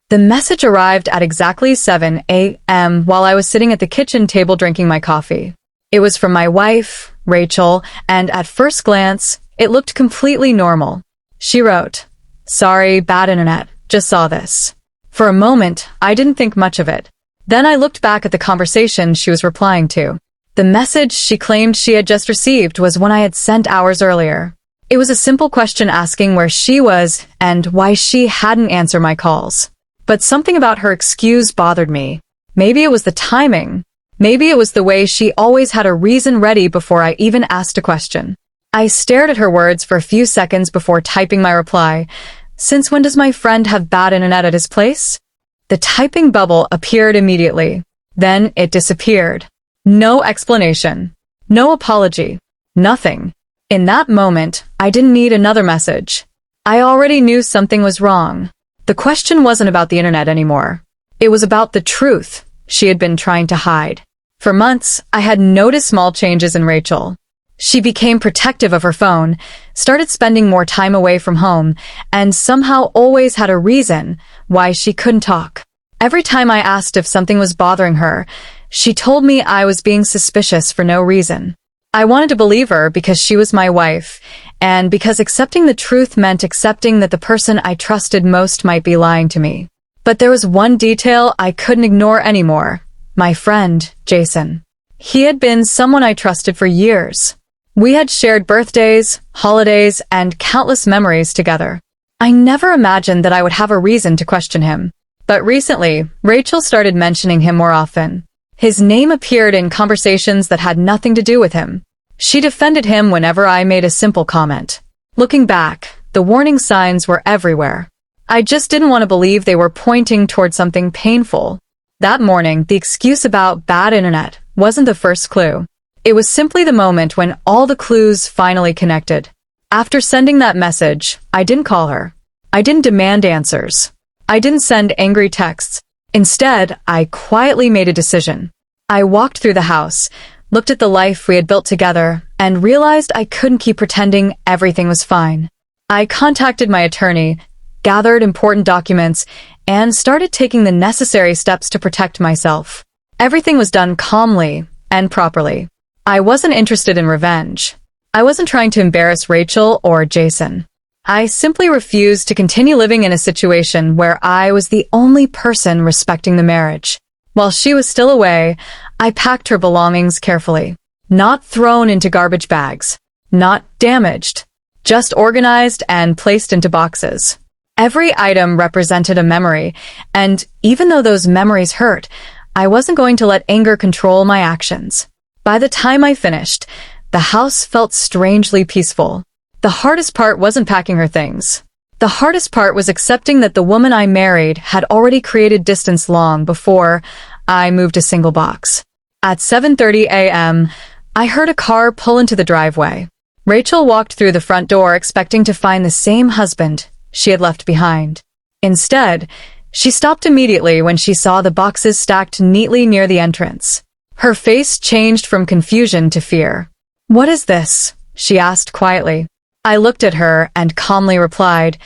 The message arrived at exactly 7 a.m. while I was sitting at the kitchen table drinking my coffee. It was from my wife, Rachel, and at first glance, it looked completely normal. She wrote, "Sorry, bad internet, just saw this." For a moment, I didn't think much of it. Then I looked back at the conversation she was replying to. The message she claimed she had just received was one I had sent hours earlier. It was a simple question asking where she was and why she hadn't answered my calls. But something about her excuse bothered me. Maybe it was the timing. Maybe it was the way she always had a reason ready before I even asked a question. I stared at her words for a few seconds before typing my reply. "Since when does my friend have bad internet at his place?" The typing bubble appeared immediately. Then it disappeared. No explanation. No apology. Nothing. In that moment, I didn't need another message. I already knew something was wrong. The question wasn't about the internet anymore. It was about the truth she had been trying to hide. For months, I had noticed small changes in Rachel. She became protective of her phone, started spending more time away from home, and somehow always had a reason why she couldn't talk. Every time I asked if something was bothering her, she told me I was being suspicious for no reason. I wanted to believe her because she was my wife, and because accepting the truth meant accepting that the person I trusted most might be lying to me. But there was one detail I couldn't ignore anymore. My friend, Jason. He had been someone I trusted for years. We had shared birthdays, holidays, and countless memories together. I never imagined that I would have a reason to question him. But recently, Rachel started mentioning him more often. His name appeared in conversations that had nothing to do with him. She defended him whenever I made a simple comment. Looking back, the warning signs were everywhere. I just didn't want to believe they were pointing toward something painful. That morning, the excuse about bad internet wasn't the first clue. It was simply the moment when all the clues finally connected. After sending that message, I didn't call her. I didn't demand answers. I didn't send angry texts. Instead, I quietly made a decision. I walked through the house, looked at the life we had built together, and realized I couldn't keep pretending everything was fine. I contacted my attorney, gathered important documents, and started taking the necessary steps to protect myself. Everything was done calmly and properly. I wasn't interested in revenge. I wasn't trying to embarrass Rachel or Jason. I simply refused to continue living in a situation where I was the only person respecting the marriage. While she was still away, I packed her belongings carefully. Not thrown into garbage bags. Not damaged. Just organized and placed into boxes. Every item represented a memory, and even though those memories hurt, I wasn't going to let anger control my actions. By the time I finished, the house felt strangely peaceful. The hardest part wasn't packing her things. The hardest part was accepting that the woman I married had already created distance long before I moved a single box. At 7:30 a.m., I heard a car pull into the driveway. Rachel walked through the front door expecting to find the same husband she had left behind. Instead, she stopped immediately when she saw the boxes stacked neatly near the entrance. Her face changed from confusion to fear. "What is this?" she asked quietly. I looked at her and calmly replied,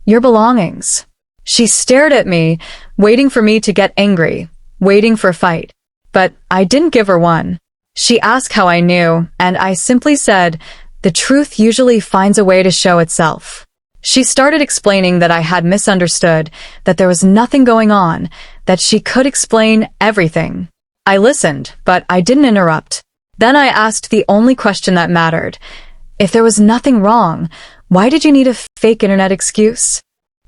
"Your belongings." She stared at me, waiting for me to get angry, waiting for a fight. But I didn't give her one. She asked how I knew, and I simply said, "The truth usually finds a way to show itself." She started explaining that I had misunderstood, that there was nothing going on, that she could explain everything. I listened, but I didn't interrupt. Then I asked the only question that mattered. If there was nothing wrong, why did you need a fake internet excuse?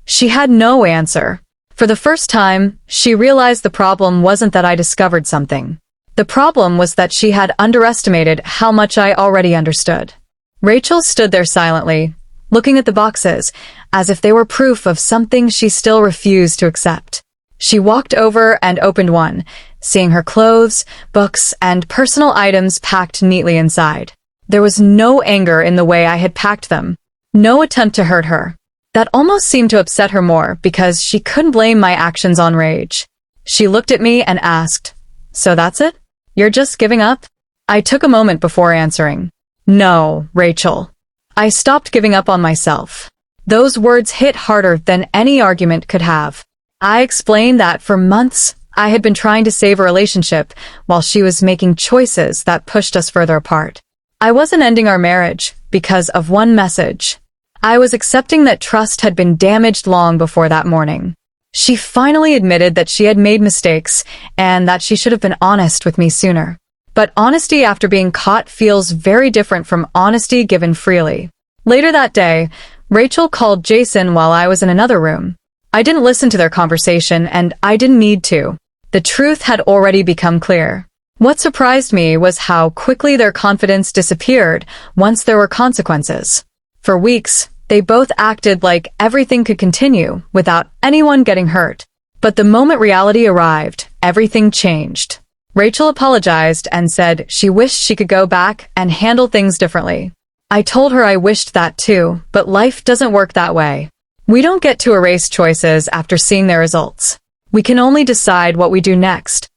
She had no answer. For the first time, she realized the problem wasn't that I discovered something. The problem was that she had underestimated how much I already understood. Rachel stood there silently, looking at the boxes, as if they were proof of something she still refused to accept. She walked over and opened one, seeing her clothes, books, and personal items packed neatly inside. There was no anger in the way I had packed them. No attempt to hurt her. That almost seemed to upset her more because she couldn't blame my actions on rage. She looked at me and asked, "So that's it? You're just giving up?" I took a moment before answering. "No, Rachel. I stopped giving up on myself." Those words hit harder than any argument could have. I explained that for months, I had been trying to save a relationship while she was making choices that pushed us further apart. I wasn't ending our marriage because of one message. I was accepting that trust had been damaged long before that morning. She finally admitted that she had made mistakes and that she should have been honest with me sooner. But honesty after being caught feels very different from honesty given freely. Later that day, Rachel called Jason while I was in another room. I didn't listen to their conversation, and I didn't need to. The truth had already become clear. What surprised me was how quickly their confidence disappeared once there were consequences. For weeks, they both acted like everything could continue without anyone getting hurt. But the moment reality arrived, everything changed. Rachel apologized and said she wished she could go back and handle things differently. I told her I wished that too, but life doesn't work that way. We don't get to erase choices after seeing their results. We can only decide what we do next.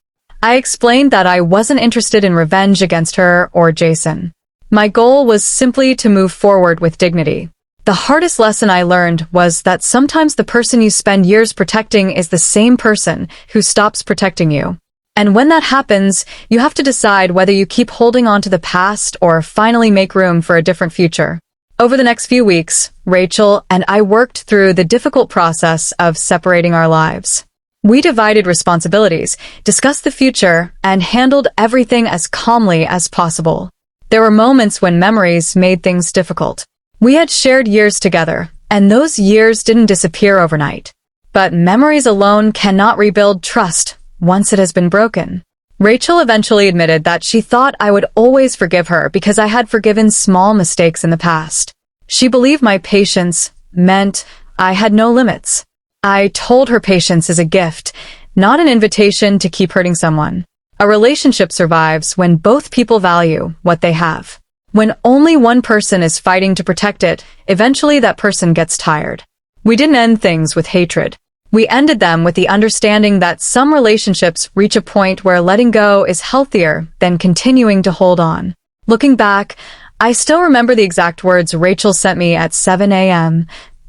I explained that I wasn't interested in revenge against her or Jason. My goal was simply to move forward with dignity. The hardest lesson I learned was that sometimes the person you spend years protecting is the same person who stops protecting you. And when that happens, you have to decide whether you keep holding on to the past or finally make room for a different future. Over the next few weeks, Rachel and I worked through the difficult process of separating our lives. We divided responsibilities, discussed the future, and handled everything as calmly as possible. There were moments when memories made things difficult. We had shared years together, and those years didn't disappear overnight. But memories alone cannot rebuild trust once it has been broken. Rachel eventually admitted that she thought I would always forgive her because I had forgiven small mistakes in the past. She believed my patience meant I had no limits. I told her patience is a gift, not an invitation to keep hurting someone. A relationship survives when both people value what they have. When only one person is fighting to protect it, eventually that person gets tired. We didn't end things with hatred. We ended them with the understanding that some relationships reach a point where letting go is healthier than continuing to hold on. Looking back, I still remember the exact words Rachel sent me at 7 a.m.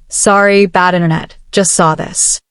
"Sorry, bad internet. Just saw this."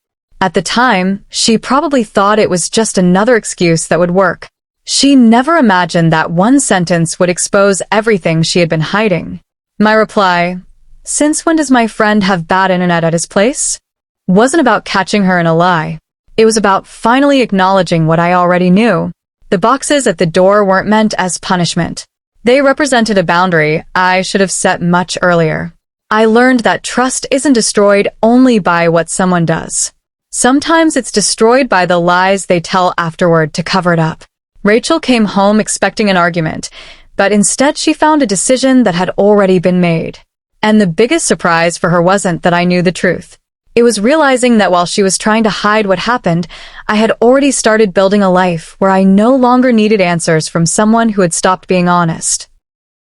At the time, she probably thought it was just another excuse that would work. She never imagined that one sentence would expose everything she had been hiding. My reply, "Since when does my friend have bad internet at his place?" wasn't about catching her in a lie. It was about finally acknowledging what I already knew. The boxes at the door weren't meant as punishment. They represented a boundary I should have set much earlier. I learned that trust isn't destroyed only by what someone does. Sometimes it's destroyed by the lies they tell afterward to cover it up. Rachel came home expecting an argument, but instead she found a decision that had already been made. And the biggest surprise for her wasn't that I knew the truth. It was realizing that while she was trying to hide what happened, I had already started building a life where I no longer needed answers from someone who had stopped being honest.